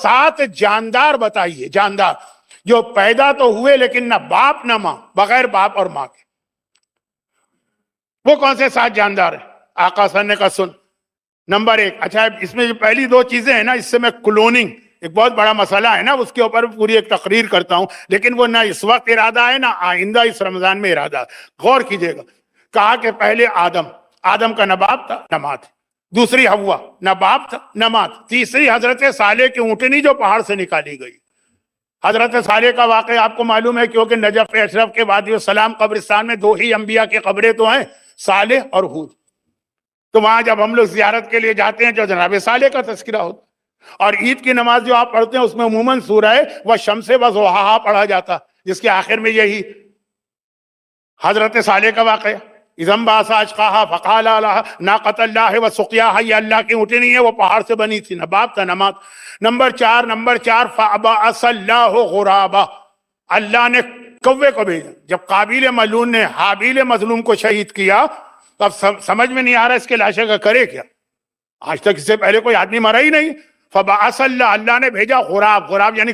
7 جاندار بتائیے، جاندار جو پیدا تو ہوئے لیکن نہ باپ نہ ماں، بغیر باپ اور ماں کے، وہ کون سے 7 جاندار ہیں؟ آقا صلی اللہ علیہ وسلم نے کہا سن، نمبر 1، اچھا اس میں جو پہلی 2 چیزیں ہیں نا، اس سے میں کلوننگ ایک بہت بڑا مسئلہ ہے نا، اس کے اوپر پوری ایک تقریر کرتا ہوں، لیکن وہ نہ اس وقت ارادہ ہے نہ آئندہ اس رمضان میں ارادہ ہے، غور کیجئے گا۔ کہا کہ پہلے آدم کا نہ باپ تھا نہ ماں تھی، دوسری حوا، نہ باپ تھا نہ ماں تھی، تیسری حضرت صالح کی اونٹنی جو پہاڑ سے نکالی گئی۔ حضرت صالح کا واقعہ آپ کو معلوم ہے، کیونکہ نجف اشرف کے وادی السلام قبرستان میں 2 ہی انبیاء کی قبریں تو ہیں، صالح اور ہود، تو وہاں جب ہم لوگ زیارت کے لیے جاتے ہیں جو جناب صالح کا تذکرہ ہوتا، اور عید کی نماز جو آپ پڑھتے ہیں اس میں عموماً سورہ والشمس وضحاہا پڑھا جاتا، جس کے آخر میں یہی حضرت صالح کا واقعہ، اذ انبعث اشقاہا فقال لہا ناقۃ اللہ وسقیاہا، یہ اللہ کی اونٹنی ہے، وہ پہاڑ سے بنی تھی، نہ باپ تھا نہ ماں۔ نمبر 4 فَأَبْعَثَ اللَّهُ غُرَابًا، اللہ نے کوے کو بھیجا۔ جب قابیل ملعون نے حابیل مظلوم کو شہید کیا، تب سمجھ میں نہیں آ رہا اس کے لاشے کا کرے کیا، آج تک اس سے پہلے کوئی آدمی مرا ہی نہیں۔ فَبَعَثَ اللہ نے بھیجا غراب یعنی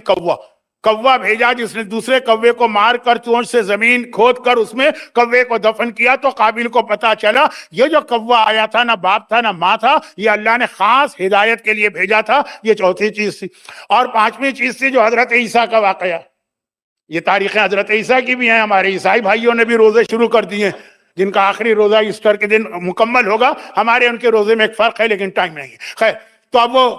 کوا بھیجا، جس نے دوسرے کوے کو مار کر چونچ سے زمین کھود کر اس میں کوے کو دفن کیا، تو قابیل کو پتا چلا یہ جو کوا آیا تھا نہ باپ تھا نہ ماں تھا، یہ اللہ نے خاص ہدایت کے لیے بھیجا تھا۔ یہ 4تھی چیز تھی۔ اور 5ویں چیز تھی جو حضرت عیسیٰ کا واقعہ، یہ تاریخیں حضرت عیسیٰ کی بھی ہیں، ہمارے عیسائی بھائیوں نے بھی روزے شروع کر دیے، جن کا آخری روزہ ایسٹر کے دن مکمل ہوگا۔ ہمارے ان کے روزے میں ایک فرق ہے لیکن ٹائم نہیں ہے، خیر۔ تو اب وہ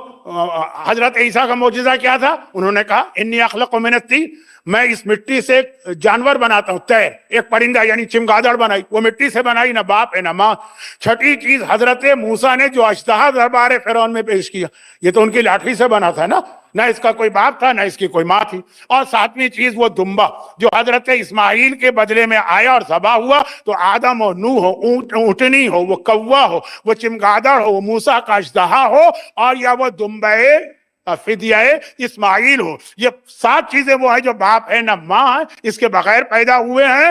حضرت عیسیٰ کا معجزہ کیا تھا؟ انہوں نے کہا انی اخلق من الطین، میں اس مٹی سے ایک جانور بناتا ہوں، طیر، ایک پرندہ یعنی چمگادڑ بنائی، وہ مٹی سے بنائی، نہ باپ ہے نہ ماں۔ 6ٹھی چیز حضرت موسیٰ نے جو اژدہا دربار فرعون میں پیش کیا، یہ تو ان کی لاٹھی سے بنا تھا نا، نہ اس کا کوئی باپ تھا نہ اس کی کوئی ماں تھی۔ اور 7ویں چیز وہ دمبا جو حضرت اسماعیل کے بدلے میں آیا اور ذبح ہوا، تو آدم ہو، نوح ہو، اونٹنی ہو، وہ کوا ہو، وہ چمگادڑ ہو، وہ موسیٰ کا اژدہا ہو، اور یا وہ دمبے فدیہ اسماعیل ہو، یہ 7 چیزیں وہ ہیں جو باپ ہے نہ ماں ہے، اس کے بغیر پیدا ہوئے ہیں۔